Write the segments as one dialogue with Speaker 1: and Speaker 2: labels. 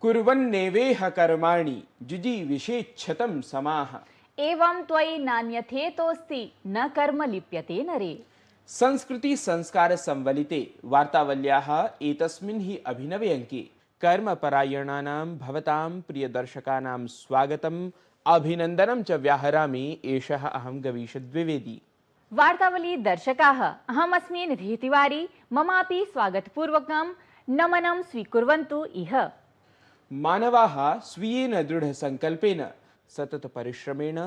Speaker 1: कुर्वन्नेवेह कर्माणि जुजीविषेच्छतं समाह।
Speaker 2: एवं त्वयि नान्यथेतोऽस्ति न कर्म लिप्यते नरे।
Speaker 1: संस्कृति संस्कार संवलिते वार्तावल्याः एतस्मिन् हि अभिनवे अंके कर्मपरायणानां भवतां प्रियदर्शकानां स्वागतम् अभिनन्दनं च व्याहरामि। एषः अहं गवीश द्विवेदी।
Speaker 2: वार्तावली दर्शकाः, अहमस्मि निधिः तिवारी। ममापि स्वागतपूर्वकं नमनं स्वीकुर्वन्तु इह।
Speaker 1: मानवाः स्वीयेन दृढसङ्कल्पेन सतत परिश्रमेण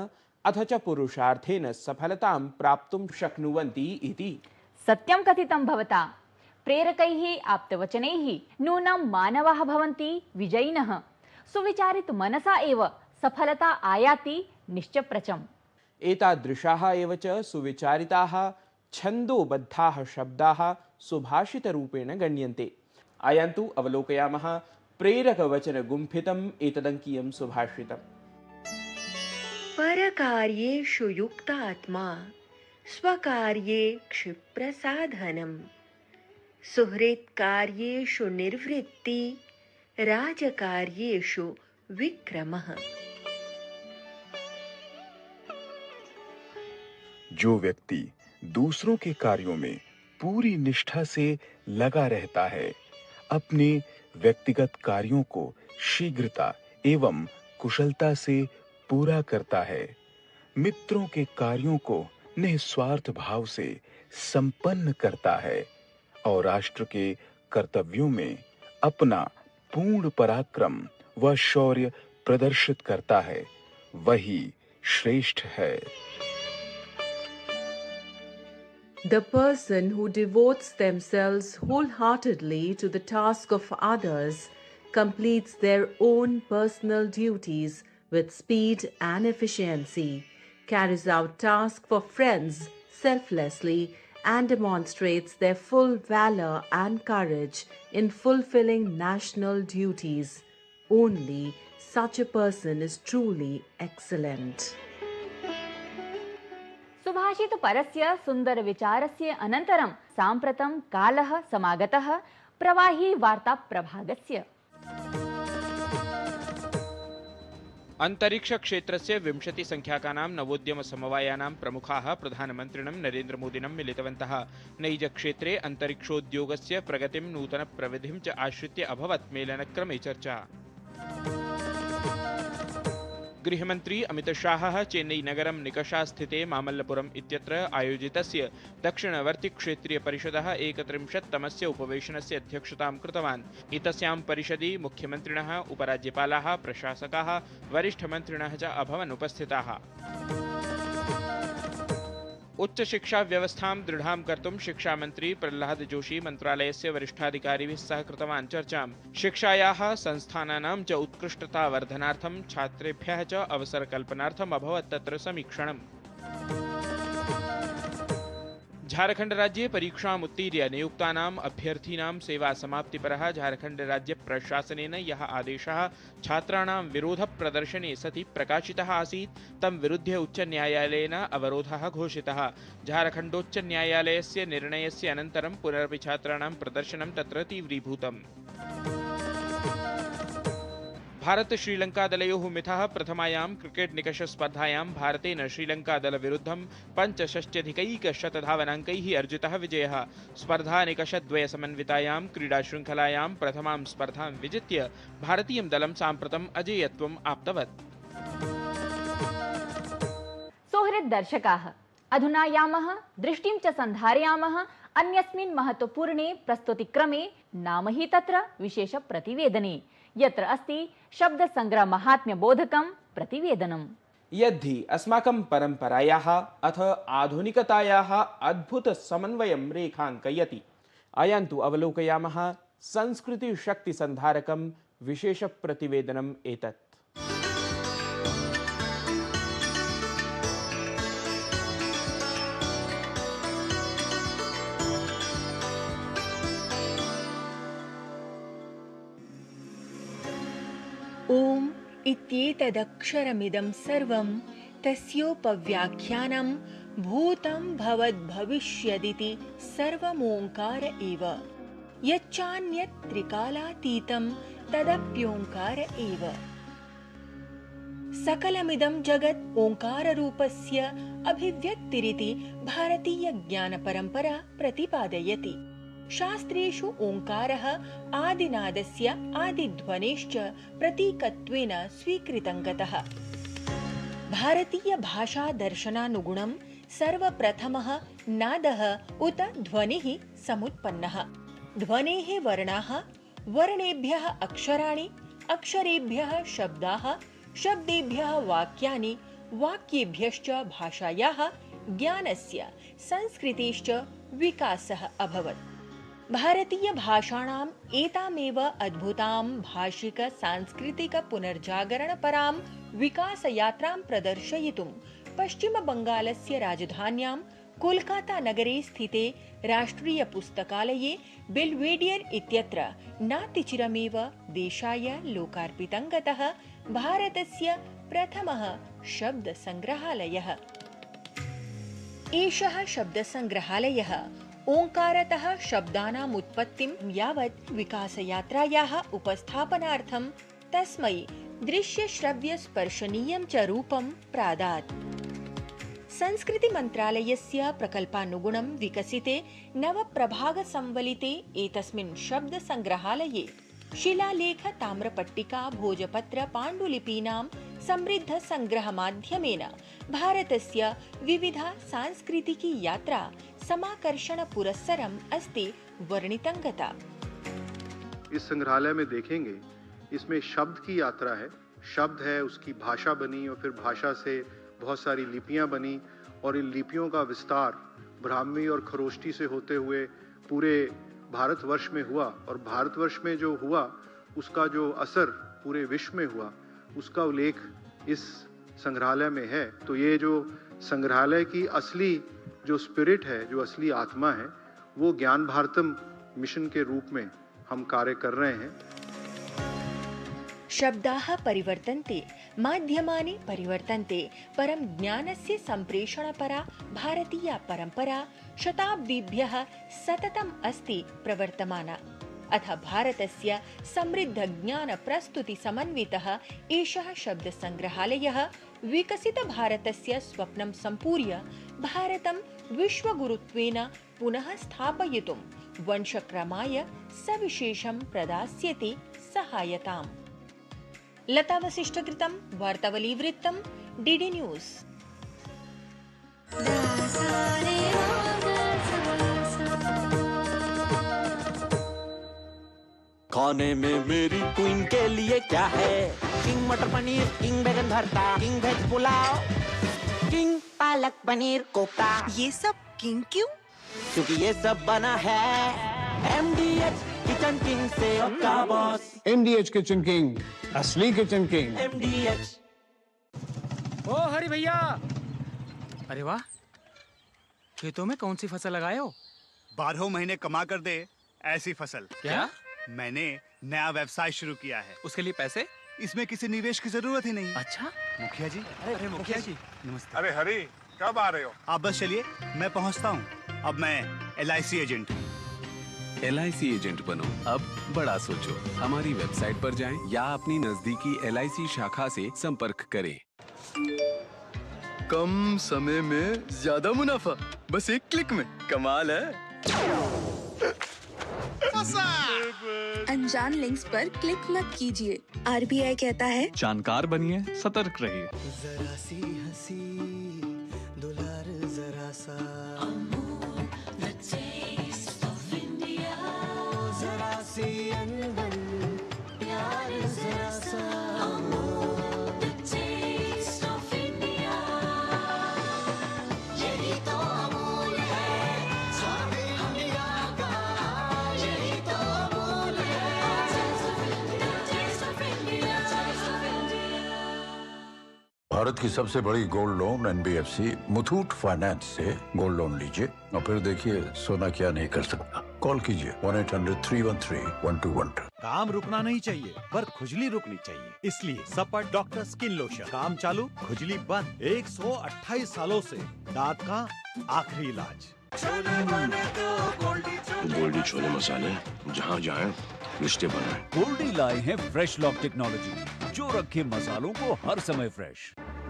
Speaker 1: अथ च पुरुषार्थेन सफलतां प्राप्तुं शक्नुवन्ति इति।
Speaker 2: सत्यं कथितं भवता। प्रेरकैः आप्तवचनैः नूनं मानवाः भवन्ति विजयिनः। सुविचारित मनसा एव सफलता आयाति निश्चप्रचम्।
Speaker 1: एतादृशाः एव च सुविचारिताः छन्दोबद्धाः शब्दाः सुभाषितरूपेण गण्यन्ते। आयन्तु अवलोकयामः प्रेरकवचनगुम्फितम् एतदङ्कीयं सुभाषितम्।
Speaker 3: परकार्येषु युक्तात्मा स्वकार्ये क्षिप्रसाधनम्, सुहृत्कार्येषु निर्वृत्ति राजकार्येषु विक्रमः।
Speaker 4: जो व्यक्ति दूसरों के कार्यों में पूरी निष्ठा से लगा रहता है, अपने व्यक्तिगत कार्यों को शीघ्रता एवं कुशलता से पूरा करता है, मित्रों के कार्यों को निस्वार्थ भाव से संपन्न करता है और राष्ट्र के कर्तव्यों में अपना पूर्ण पराक्रम व शौर्य प्रदर्शित करता है, वही श्रेष्ठ है।
Speaker 5: The person who devotes themselves wholeheartedly to the task of others, completes their own personal duties with speed and efficiency, carries out tasks for friends selflessly, and demonstrates their full valor and courage in fulfilling national duties. Only such a person is truly excellent.
Speaker 2: सुभाषित परस्य सुंदर विचारस्य अनन्तरं साम्प्रतं कालः समागतः प्रवाही वार्ता प्रभागस्य।
Speaker 1: अंतरिक्ष क्षेत्रस्य 20 संख्याकानां नवोद्यम समवायानां प्रमुखाः प्रधानमन्त्रिणं नरेन्द्रमोदिनं मिलितवन्तः। नैजक्षेत्रे अंतरिक्षोद्योगस्य प्रगतिं नूतन प्रविधिं च आश्रित्य अभवत् मेलनक्रमे चर्चा। गृहमन्त्री अमित शाहः चेन्नई नगरं निकषा स्थिते मामल्लपुरम् इत्यत्र आयोजितस्य दक्षिणवर्ति क्षेत्रीय परिषदः 31तमस्य उपवेशनस्य अध्यक्षतां कृतवान्। एतस्यां परिषदि मुख्यमन्त्रिणः, उपराज्यपालाः, प्रशासकाः, वरिष्ठमन्त्रिणः च अभवन् उपस्थिताः। उच्च शिक्षा व्यवस्थां दृढां कर्तुं शिक्षा मंत्री प्रह्लाद जोशी मंत्रालयस्य वरिष्ठाधिकारिभिः सह कृतवान् चर्चां। शिक्षायाः संस्थानानां च उत्कृष्टतावर्धनार्थं छात्रेभ्यः च अवसरकल्पनार्थम् अभवत् तत्र समीक्षणम्। झारखंड राज्ये परीक्षाम् उत्तीर्य नियुक्तानाम् अभ्यर्थिनां सेवा समाप्तिपरः झारखंड राज्य प्रशासनेन यः आदेशः छात्राणां विरोध प्रदर्शने सति प्रकाशितः आसीत्, तं विरुध्य उच्च न्यायालयेन अवरोधः घोषितः। झारखंडोच्च न्यायालयस्य निर्णयस्य अनन्तरं पुनरपि छात्राणां प्रदर्शनं तत्र तीव्रीभूतम्। भारत श्रीलंका दलयोः मिथः प्रथमायां क्रिकेट निकष स्पर्धायां भारतेन श्रीलंका दल विरुद्धं 65 धावनाङ्कैः अर्जितः विजयः। स्पर्धा निकषद्वय समन्वितायां क्रीडा श्रृङ्खलायां प्रथमां स्पर्धां विजित्य भारतीयं दलं साम्प्रतम् अजेयत्वम् आप्तवत्।
Speaker 2: सोहृत् दर्शकाः, अधुना यामः दृष्टिं च सन्धारयामः अन्यस्मिन् महत्वपूर्णे प्रस्तुतिक्रमे, नाम हि तत्र विशेष प्रतिवेदने, यत्र अस्ति शब्द संग्रह महात्म्य बोधकं प्रतिवेदनम्।
Speaker 1: यद्धि अस्माकं परंपरायाः अथ आधुनिकतायाः अद्भुत समन्वयं रेखाङ्कयति। आयन्तु अवलोकयामः संस्कृति शक्ति संधारकं विशेष प्रतिवेदनम् एतत्।
Speaker 3: ओम इत्येतदक्षरमिदं सर्वं तस्योपव्याख्यानं भूतं भवद्भविष्यदिति सर्वमोङ्कार एव। यच्चान्यत् त्रिकालातीतं तदप्योङ्कार एव। सकलमिदं जगत् ओङ्काररूपस्य अभिव्यक्तिरिति भारतीय ज्ञानपरम्परा प्रतिपादयति। शास्त्रेषु ओङ्कारः आदिनादस्य आदिध्वनेश्च प्रतीकत्वेन स्वीकृतं गतः। भारतीय भाषा दर्शनानुगुणं सर्वप्रथमः नादः उत ध्वनिः समुत्पन्नः। ध्वनेः वर्णाः, वर्णेभ्यः अक्षराणि, अक्षरेभ्यः शब्दाः, शब्देभ्यः वाक्यानि, वाक्येभ्यश्च भाषायाः ज्ञानस्य संस्कृतेश्च विकासः अभवत्। भारतीय भाषाणाम् एतामेव अद्भुतां भाषिक सांस्कृतिक पुनर्जागरणपरां विकासयात्रां प्रदर्शयितुं पश्चिमबङ्गालस्य राजधान्यां कोलकाता नगरे स्थिते राष्ट्रिय पुस्तकालये बेल्वेडियर इत्यत्र नातिचिरमेव देशाय लोकार्पितं गतः भारतस्य प्रथमः शब्दसङ्ग्रहालयः। एषः शब्दसङ्ग्रहालयः ओङ्कारतः शब्दानाम् उत्पत्तिं यावत् विकासयात्रायाः उपस्थापनार्थं तस्मै दृश्यश्रव्यस्पर्शनीयं च रूपं प्रादात्। संस्कृतिमन्त्रालयस्य प्रकल्पानुगुणं विकसिते नवप्रभागसंवलिते एतस्मिन् शब्दसङ्ग्रहालये शिलालेख, ताम्रपट्टिका, भोजपत्र, पाण्डुलिपीनां समृद्धसङ्ग्रहमाध्यमेन भारतस्य विविधा सांस्कृतिकी यात्रा समाकर्षणपुरस्सरम् अस्ति वर्णितं गता।
Speaker 6: इस संग्रहालय में देखेंगे, इसमें शब्द की यात्रा है। शब्द है, उसकी भाषा बनी और फिर भाषा से बहुत सारी लिपियां बनी और इन लिपियों का विस्तार ब्राह्मी और खरोष्टी से होते हुए पूरे भारतवर्ष में हुआ और भारतवर्ष में जो हुआ उसका जो असर पूरे विश्व में हुआ उसका उल्लेख इस संग्रहालय में है। तो ये जो संग्रहालय की असली जो स्पिरिट है, जो असली आत्मा है, वो ज्ञान भारतम मिशन के रूप में हम कार्य कर रहे हैं।
Speaker 3: शब्दाः परिवर्तन्ते, माध्यमानि परिवर्तन्ते, परं ज्ञानस्य सम्प्रेषणपरा भारतीया परम्परा शताब्दीभ्यः सततम् अस्ति प्रवर्तमाना। अथ भारतस्य समृद्ध ज्ञान प्रस्तुति समन्वितः एषः शब्दसङ्ग्रहालयः विकसितभारतस्य स्वप्नं सम्पूर्य भारतं विश्वगुरुत्वेन पुनः स्थापयितुं वंशक्रमाय सविशेषं प्रदास्यति सहायताम्। लता वसिष्ठकृतं वार्तावलीवृत्तं डीडी न्यूज़।
Speaker 7: खाने में मेरी क्वीन के लिए क्या है? किंग मटर पनीर, किंग बैगन भरता, king veg pulao, king palak paneer kofta.
Speaker 8: ये सब किंग क्यों?
Speaker 7: क्योंकि ये सब बना है MDH किचन किंग से आपका बॉस।
Speaker 9: MDH किचन किंग, असली किचन किंग।
Speaker 7: MDH।
Speaker 10: ओ हरी भैया, अरे वाह, खेतों में कौन सी फसल लगाए हो?
Speaker 11: 12 महीने कमा कर दे ऐसी फसल।
Speaker 10: क्या?
Speaker 11: मैंने नया व्यवसाय शुरू किया है।
Speaker 10: उसके लिए पैसे?
Speaker 11: इसमें किसी निवेश की जरूरत ही नहीं।
Speaker 10: अच्छा
Speaker 11: मुखिया जी।
Speaker 10: अरे मुखिया जी
Speaker 11: नमस्ते।
Speaker 12: अरे हरी, कब आ रहे हो?
Speaker 11: आप बस चलिए, मैं पहुंचता हूँ। अब मैं LIC एजेंट।
Speaker 13: LIC एजेंट बनो, अब बड़ा सोचो। हमारी वेबसाइट पर जाएं या अपनी नजदीकी LIC शाखा से संपर्क करें।
Speaker 14: कम समय में ज्यादा मुनाफा, बस एक क्लिक में। कमाल है।
Speaker 8: अनजान लिंक्स पर क्लिक मत कीजिए। RBI कहता है
Speaker 15: जानकार बनिए, सतर्क रहिए।
Speaker 7: जरा सी हंसी, दुलार जरा सा, जरा सी अनबन, प्यार जरा सा, यही तो अमूल है, स्वाद इंडिया का, यही तो अमूल है, टेस्ट ऑफ इंडिया।
Speaker 16: भारत की सबसे बड़ी gold loan NBFC Muthoot finance से गोल्ड लोन लीजिए और फिर देखिए सोना क्या नहीं कर सकता। कॉल कीजिए 1-800-313-1212।
Speaker 17: काम रुकना नहीं चाहिए, पर खुजली रुकनी चाहिए। इसलिए सपट डॉक्टर स्किन लोशन, काम चालू खुजली बंद। 128 सालों से दांत का आखिरी इलाज।
Speaker 18: गोल्डी छोले मसाले, जहाँ जाए
Speaker 15: रिश्ते बन रहे हैं।
Speaker 12: गोल्डी लाए हैं फ्रेश लॉक टेक्नोलॉजी, जो रखे मसालों को हर समय फ्रेश।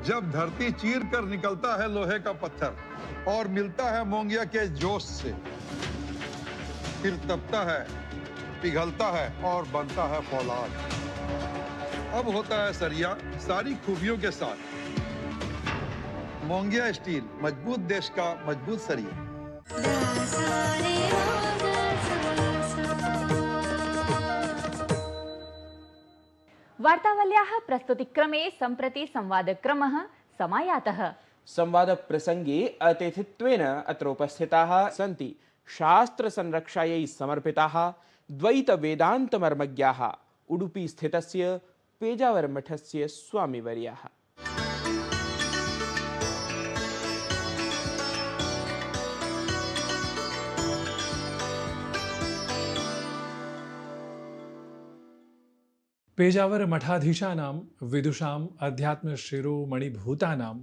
Speaker 18: जब धरती चीर कर निकलता है लोहे का पत्थर और मिलता है मोंगिया के जोश से, फिर तपता है, पिघलता है और बनता है फौलाद। अब होता है सरिया सारी खूबियों के साथ। मोंगिया स्टील, मजबूत देश का मजबूत सरिया।
Speaker 2: वार्तावल्याः प्रस्तुतिक्रमे सम्प्रति संवादक्रमः समायातः।
Speaker 1: संवादप्रसङ्गे अतिथित्वेन अत्र उपस्थिताः सन्ति शास्त्रसंरक्षायै समर्पिताः द्वैतवेदान्तमर्मज्ञाः उडुपी स्थितस्य पेजावर मठस्य स्वामिवर्याः।
Speaker 19: पेजावर मठाधीशानां विदुषाम् अध्यात्म शिरोमणिभूतानां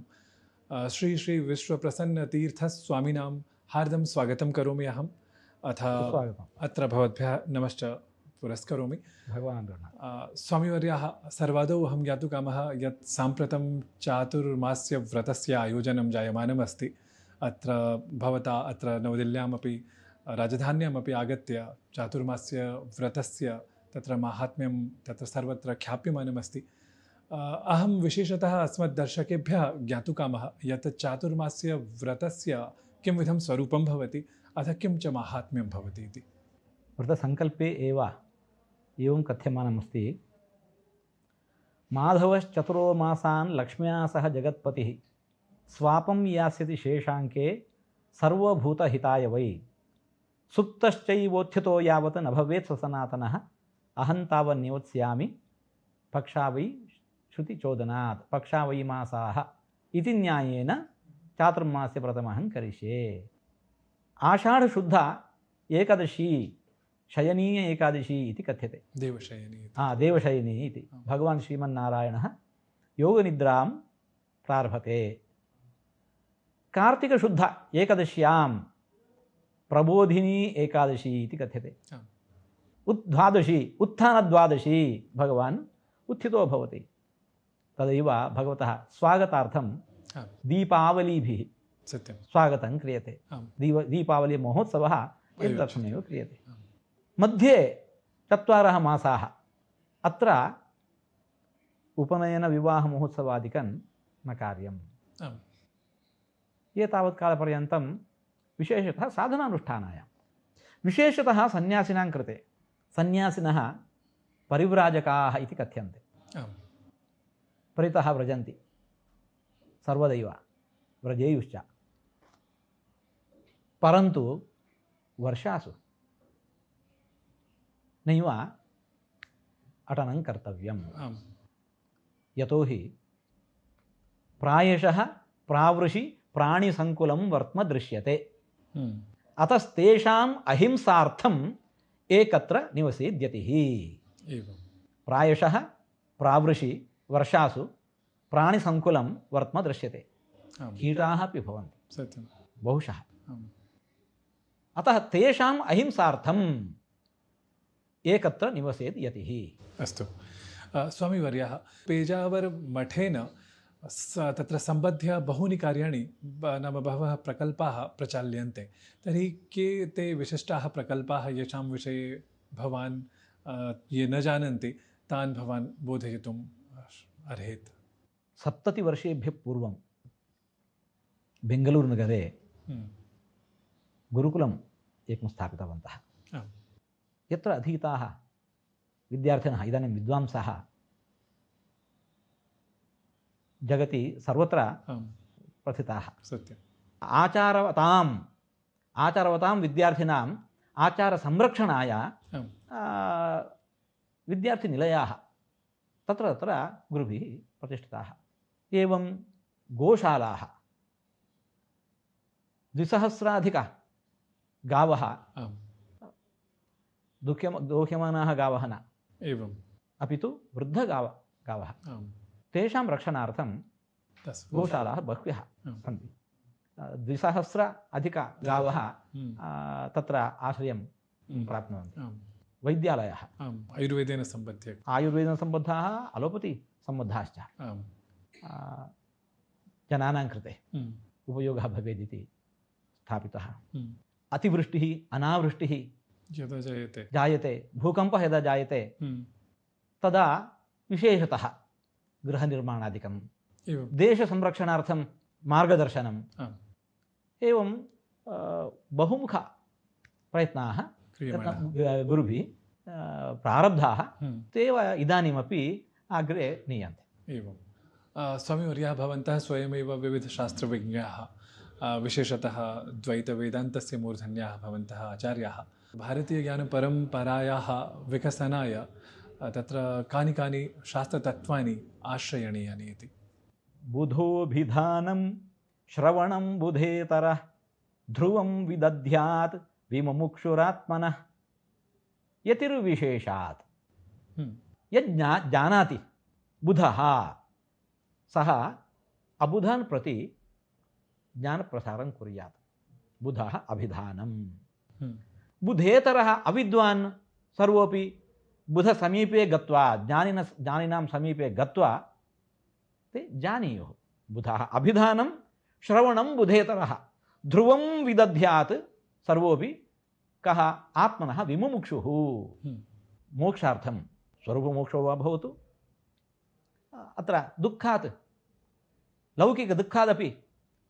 Speaker 19: श्री श्री विश्वप्रसन्न तीर्थ स्वामिनां हार्दं स्वागतं करोमि अहम्। अथ अत्र भवद्भ्यः नमश्च पुरस्करोमि।
Speaker 9: भगवान्
Speaker 19: स्वामिवर्याः, सर्वादौ अहं ज्ञातुकामः यत् साम्प्रतं चातुर्मास्य व्रतस्य आयोजनं जायमानमस्ति। अत्र भवता अत्र नवदिल्ल्यामपि राजधान्यामपि आगत्य चातुर्मास्य व्रतस्य तत्र माहात्म्यं तत्र सर्वत्र ख्याप्यमानमस्ति। अहं विशेषतः अस्मद्दर्शकेभ्यः ज्ञातुकामः यत् चातुर्मास्य व्रतस्य किं विधं स्वरूपं भवति, अथ किं च माहात्म्यं भवति इति।
Speaker 20: व्रतसङ्कल्पे एव एवं कथ्यमानमस्ति। माधवश्चतुरो मासान् लक्ष्म्या सह जगत्पतिः स्वापं यास्यति शेषाङ्के सर्वभूतहिताय वै सुप्तश्चैवोत्थितो यावत् न भवेत् सनातनः अहं तावन्निवत्स्यामि पक्षा वै श्रुतिचोदनात् पक्षा वै मासाः इति न्यायेन चातुर्मास्य व्रतमहं करिष्ये। आषाढशुद्धा एकादशी शयनीय एकादशी इति कथ्यते।
Speaker 19: देवशयनी।
Speaker 20: देवशयनी इति। भगवान् श्रीमन्नारायणः योगनिद्रां प्रारभते। कार्तिकशुद्ध एकादश्यां प्रबोधिनी एकादशी इति कथ्यते। द्वादशी उत्थानद्वादशी भगवान् उत्थितो भवति। तदैव भगवतः स्वागतार्थं दीपावलीभिः स्वागतं क्रियते। दीपावली महोत्सवः एतदर्थमेव क्रियते। मध्ये 4 मासाः अत्र उपनयन विवाह महोत्सवादिकं न कार्यम्। एतावत् कालपर्यन्तं विशेषतः साधनानुष्ठानाय, विशेषतः सन्यासिनां कृते, सन्यासिनः परिव्राजकाः इति कथ्यन्ते। परितः व्रजन्ति, सर्वदैव व्रजेयुश्च। परन्तु वर्षासु नैव अटनं कर्तव्यम्। यतोहि प्रायशः प्रावृषि प्राणिसङ्कुलं वर्त्म दृश्यते। अतस्तेषाम् अहिंसार्थम् एकत्र निवसेद्यतिः। प्रायशः प्रावृषि वर्षासु प्राणिसङ्कुलं वर्त्म दृश्यते। कीटाः अपि भवन्ति बहुशः। अतः तेषाम् अहिंसार्थम् एकत्र निवसेत् यतिः।
Speaker 19: अस्तु स्वामिवर्यः, पेजावर मठेन तत्र सम्बध्य बहूनि कार्याणि नाम बहवः प्रकल्पाः प्रचाल्यन्ते। तर्हि के ते विशिष्टाः प्रकल्पाः येषां विषये भवान् ये न जानन्ति तान् भवान् बोधयितुम् अर्हेत्?
Speaker 20: 70 वर्षेभ्यः पूर्वं बेङ्गलूरुनगरे गुरुकुलम् एकं स्थापितवन्तः। यत्र अधीताः विद्यार्थिनः इदानीं विद्वांसः जगति सर्वत्र प्रथिताः।
Speaker 19: सत्यम्।
Speaker 20: आचारवतां विद्यार्थिनाम् आचारसंरक्षणाय विद्यार्थिनिलयाः तत्र तत्र गुरुभिः प्रतिष्ठिताः। एवं गोशालाः 2,000 गावः, दोह्यमानाः गावः न,
Speaker 19: एवं
Speaker 20: अपि तु वृद्धगावः, तेषां रक्षणार्थं गोशालाः बह्व्यः सन्ति। 2,000 गावः तत्र आश्रयं प्राप्नुवन्ति। वैद्यालयः
Speaker 19: आयुर्वेदेन सम्बद्ध
Speaker 20: आयुर्वेदेन सम्बद्धाः अलोपति सम्बद्धाश्च जनानां कृते उपयोगः भवेदिति स्थापितः। अतिवृष्टिः अनावृष्टिः
Speaker 19: यदा
Speaker 20: जायते भूकम्पः यदा जायते तदा विशेषतः गृहनिर्माणादिकं देशसंरक्षणार्थं मार्गदर्शनम् एवं बहुमुख प्रयत्नाः गुरुभिः प्रारब्धाः ते एव इदानीमपि अग्रे नीयन्ते।
Speaker 19: एवं स्वामिवर्याः भवन्तः स्वयमेव विविधशास्त्रविज्ञाः विशेषतः द्वैतवेदान्तस्य मूर्धन्याः भवन्तः आचार्याः। भारतीयज्ञानपरम्परायाः विकसनाय तत्र कानि कानि शास्त्रतत्त्वानि आश्रयणीयानि इति?
Speaker 20: बुधोभिधानं श्रवणं बुधेतरः ध्रुवं विदध्यात् विमुमुक्षुरात्मनः यतिर्विशेषात्। जानाति बुधः सः अबुधान् प्रति ज्ञानप्रसारं कुर्यात्। बुधः अभिधानं। बुधेतरः अविद्वान् सर्वोपि बुधसमीपे गत्वा ज्ञानिनां समीपे गत्वा ते जानीयुः। बुधः अभिधानं श्रवणं बुधेतरः ध्रुवं विदध्यात् सर्वोपि कः आत्मनः विमुमुक्षुः। मोक्षार्थं स्वरूपमोक्षो वा भवतु अत्र दुःखात् लौकिकदुःखादपि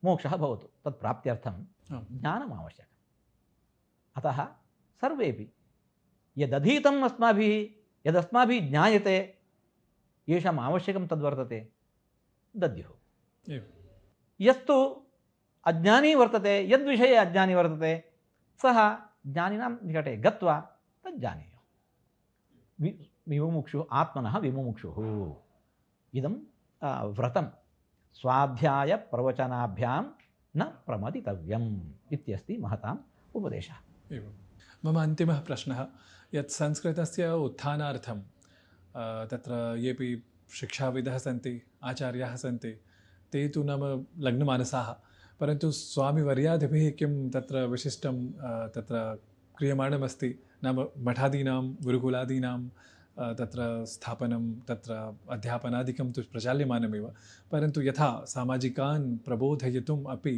Speaker 20: मोक्षः भवतु तत् प्राप्त्यर्थं ज्ञानम् आवश्यकम्। अतः सर्वेपि यदधीतम् अस्माभिः यदस्माभिः ज्ञायते येषाम् आवश्यकं तद्वर्तते दद्युः। यस्तु अज्ञानी वर्तते यद्विषये अज्ञानी वर्तते सः ज्ञानिनां निकटे गत्वा तज्जानीयुः। विमुमुक्षुः आत्मनः विमुमुक्षुः। इदं व्रतं स्वाध्याय प्रवचनाभ्यां न प्रमदितव्यम् इत्यस्ति महताम् उपदेशः।
Speaker 19: एवं मम अन्तिमः प्रश्नः यत् संस्कृतस्य उत्थानार्थं तत्र येपि शिक्षाविदः सन्ति आचार्याः सन्ति ते तु नाम लग्नमानसाः परन्तु स्वामिवर्यादिभिः किं तत्र विशिष्टं तत्र क्रियमाणमस्ति नाम मठादीनां गुरुकुलादीनां तत्र स्थापनं तत्र अध्यापनादिकं तु प्रचाल्यमानमेव परन्तु यथा सामाजिकान् प्रबोधयितुम् अपि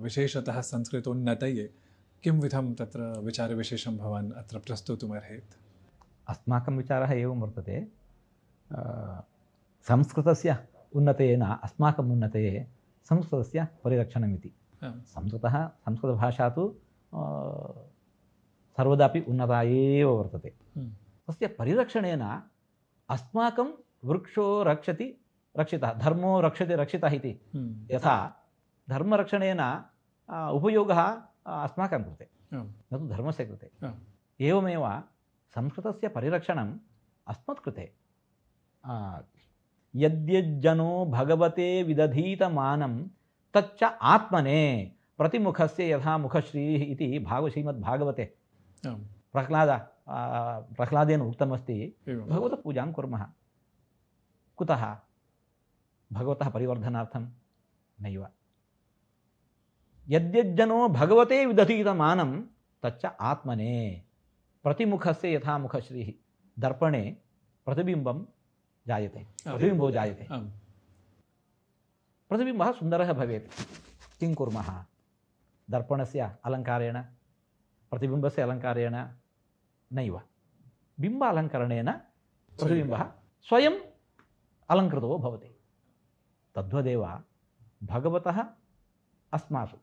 Speaker 19: विशेषतः संस्कृतोन्नतये किं विधं तत्र विचारविशेषं भवान् अत्र प्रस्तोतुमर्हेत्?
Speaker 20: अस्माकं विचारः एवं वर्तते संस्कृतस्य उन्नतेन अस्माकम् उन्नतये संस्कृतस्य परिरक्षणमिति। संस्कृतभाषा तु सर्वदापि उन्नता एव वर्तते। तस्य परिरक्षणेन अस्माकं वृक्षो रक्षति रक्षितः धर्मो रक्षति रक्षितः इति यथा धर्मरक्षणेन उपयोगः अस्माकं कृते न तु धर्मस्य कृते एवमेव संस्कृतस्य परिरक्षणम् अस्मत्कृते। यद्यज्जनो भगवते विदधीतमानं तच्च आत्मने प्रतिमुखस्य यथा मुखश्रीः इति श्रीमद्भागवते प्रह्लादेन उक्तमस्ति। भगवतः पूजां कुर्मः कुतः? भगवतः परिवर्धनार्थं नैव। यद्यज्जनो भगवते विदधीतमानं तच्च आत्मने प्रतिमुखस्य यथा मुखश्रीः। दर्पणे प्रतिबिम्बं जायते प्रतिबिम्बो जायते प्रतिबिम्बः सुन्दरः भवेत्। किं कुर्मः? दर्पणस्य अलङ्कारेण प्रतिबिम्बस्य अलङ्कारेण नैव बिम्ब अलङ्करणेन प्रतिबिम्बः स्वयम् अलङ्कृतो भवति। तद्वदेव भगवतः अस्मासु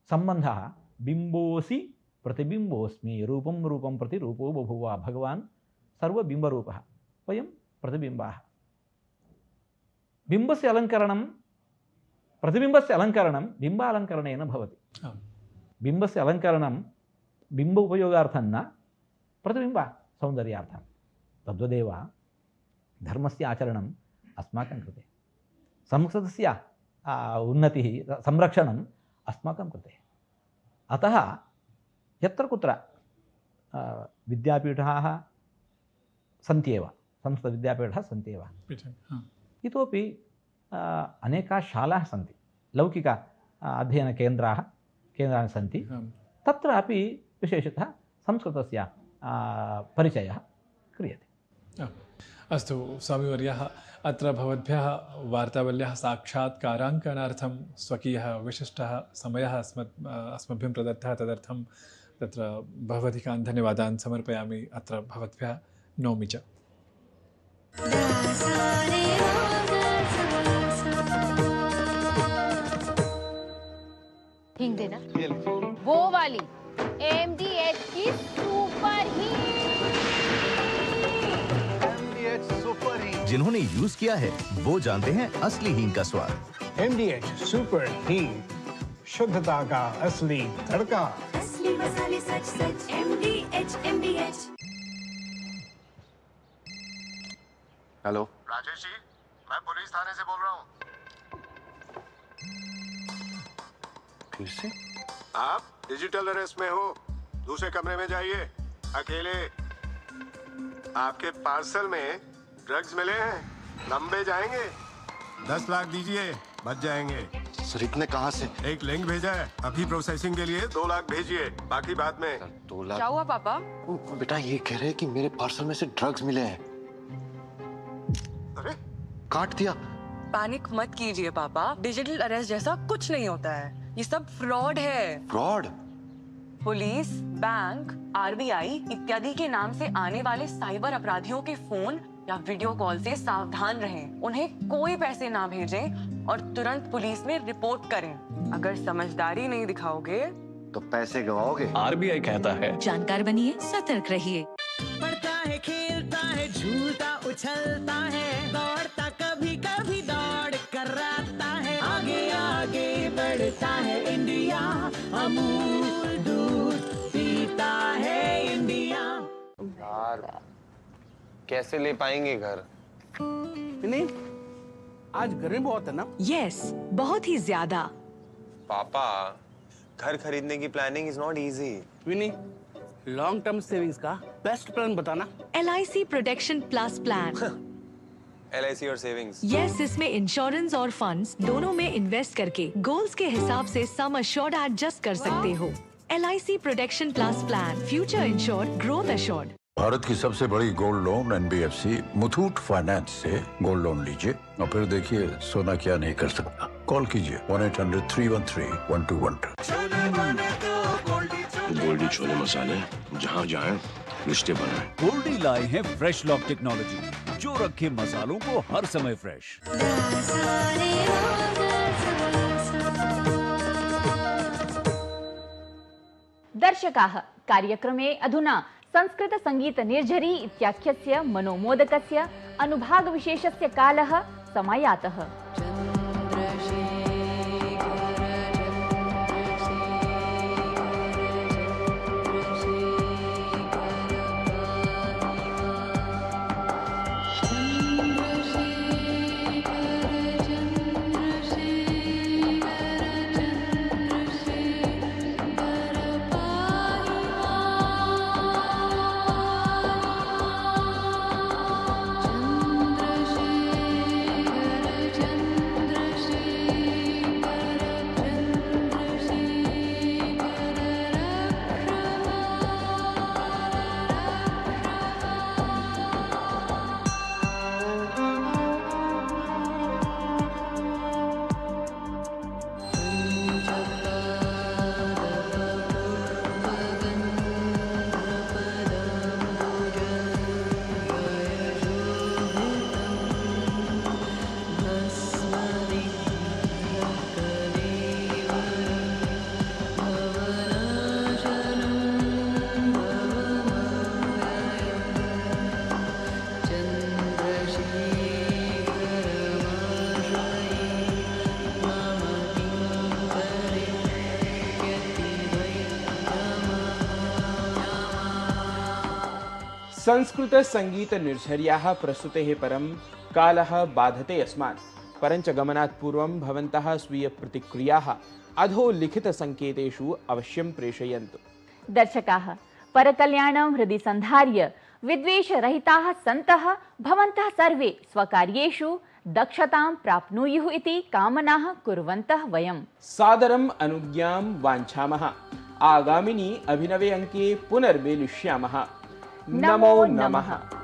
Speaker 20: सम्बन्धः बिम्बोऽसि प्रतिबिम्बोऽस्मि रूपं रूपं प्रति रूपो बभूव। भगवान् सर्वबिम्बरूपः वयं प्रतिबिम्बाः। बिम्बस्य अलङ्करणं प्रतिबिम्बस्य अलङ्करणं बिम्बालङ्करणेन भवति। बिम्बस्य अलङ्करणं बिम्ब उपयोगार्थं न प्रतिबिम्ब सौन्दर्यार्थं। तद्वदेव धर्मस्य आचरणम् अस्माकं कृते संस्कृतस्य उन्नतिः संरक्षणम् अस्माकं कृते। अतः यत्र कुत्र विद्यापीठाः सन्त्येव संस्कृतविद्यापीठाः सन्त्येव इतोपि अनेकाः शालाः सन्ति लौकिक अध्ययनकेन्द्राणि सन्ति। तत्रापि विशेषतः संस्कृतस्य परिचयः क्रियते।
Speaker 19: अस्तु स्वामिवर्यः, अत्र भवद्भ्यः वार्तावल्याः साक्षात्काराङ्कनार्थं स्वकीयः विशिष्टः समयः अस्मभ्यं प्रदत्तः, तदर्थं तत्र भवधिकान् धन्यवादान् समर्पयामि। अत्र भवद्भ्यः नौमि च।
Speaker 21: हिंग देना, वो वाली MDH की सुपर हींग।
Speaker 22: जिन्होंने यूज किया है वो जानते हैं असली हींग का स्वाद।
Speaker 9: MDH सुपर हींग, शुद्धता का असली तड़का।
Speaker 23: असली मसाले सच सच MDH।
Speaker 24: हेलो
Speaker 25: राजेश जी, मैं पुलिस थाने से बोल रहा हूँ।
Speaker 24: फिर से?
Speaker 25: आप डिजिटल अरेस्ट में हो, दूसरे कमरे में जाइए, अकेले। आपके पार्सल में ड्रग्स मिले हैं, लंबे जाएंगे। 10 लाख दीजिए, बच जाएंगे।
Speaker 24: सर इतने कहाँ से?
Speaker 25: एक लिंक भेजा है, अभी प्रोसेसिंग के लिए 2 लाख भेजिए, बाकी बाद में।
Speaker 24: 2 लाख?
Speaker 21: क्या हुआ पापा?
Speaker 24: बेटा ये कह रहे हैं कि मेरे पार्सल में से ड्रग्स मिले हैं।
Speaker 25: अरे
Speaker 26: काट दिया। पैनिक मत कीजिए पापा, डिजिटल अरेस्ट जैसा कुछ नहीं होता है, ये सब फ्रॉड है।
Speaker 24: फ्रॉड?
Speaker 26: पुलिस, बैंक, आरबीआई इत्यादि के नाम से आने वाले साइबर अपराधियों के फोन या वीडियो कॉल से सावधान रहें। उन्हें कोई पैसे ना भेजें और तुरंत पुलिस में रिपोर्ट करें। अगर समझदारी नहीं दिखाओगे
Speaker 24: तो पैसे गवाओगे।
Speaker 15: आरबीआई कहता है
Speaker 8: जानकार बनिए, सतर्क रहिए।
Speaker 7: पढ़ता है, खेलता है, झूलता उछलता है, दौड़ता कभी कभी दौड़ कराता है, आगे आगे बढ़ता है इंडिया, अमूल दूध पीता है इंडिया।
Speaker 27: यार कैसे ले पाएंगे घर?
Speaker 14: नहीं, आज गर्मी बहुत है ना?
Speaker 8: यस, बहुत ही ज्यादा।
Speaker 27: पापा, घर खरीदने की प्लानिंग इज नॉट इजी।
Speaker 14: विनी, लॉन्ग टर्म सेविंग्स का बेस्ट प्लान बताना।
Speaker 8: LIC protection plus plan.
Speaker 27: LIC और सेविंग्स?
Speaker 8: यस, इसमें इंश्योरेंस और फंड्स दोनों में इन्वेस्ट करके गोल्स के हिसाब से सम अश्योर्ड एडजस्ट कर सकते हो। LIC protection plus plan, future insured, growth assured.
Speaker 16: Bharat की सबसे बड़ी gold loan NBFC Muthoot finance से गोल्ड लोन लीजिए और फिर देखिए सोना क्या नहीं कर सकता। कॉल कीजिए 1-800-313-1212।
Speaker 28: गोल्डी छोले मसाले, जहाँ जाए रिश्ते बनाए।
Speaker 12: गोल्डी लाए हैं फ्रेश लॉक टेक्नोलॉजी, जो रखे मसालों को हर समय फ्रेश।
Speaker 2: दर्शकाः, कार्यक्रमे अधुना संस्कृत संगीत निर्झरी इत्याख्यस्य मनोमोदकस्य अनुभागविशेषस्य कालः समायातः।
Speaker 1: संस्कृत संगीत निर्झर्याः प्रस्तुतेः परं कालः बाधते अस्मान्, परञ्च गमनात् पूर्वं भवन्तः स्वीय प्रतिक्रियाः अधो लिखित संकेतेषु अवश्यं प्रेषयन्तु।
Speaker 2: दर्शकाः, परकल्याणं हृदि संधार्य विद्वेषरहिताः सन्तः भवन्तः सर्वे स्वकार्येषु दक्षतां प्राप्नुयुः इति कामनाः कुर्वन्तः वयं
Speaker 1: सादरम् अनुज्ञां वाञ्छामः। आगामिनी अभिनवे अंके पुनर्मेलिष्यामः।
Speaker 2: नमो नमः।